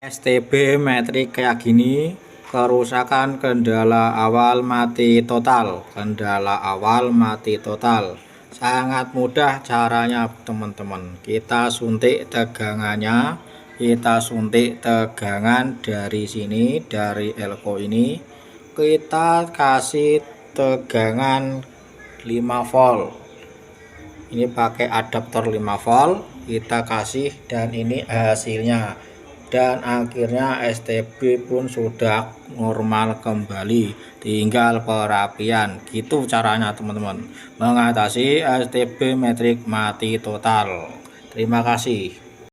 STB metrik kayak gini, kerusakan kendala awal mati total. Sangat mudah caranya teman-teman. Kita suntik tegangannya, kita suntik tegangan dari sini, dari elko ini. Kita kasih tegangan 5 volt. Ini pakai adaptor 5 volt, kita kasih, dan ini hasilnya. Dan akhirnya STB pun sudah normal kembali, tinggal perapian. Gitu caranya teman-teman mengatasi STB metrik mati total. Terima kasih.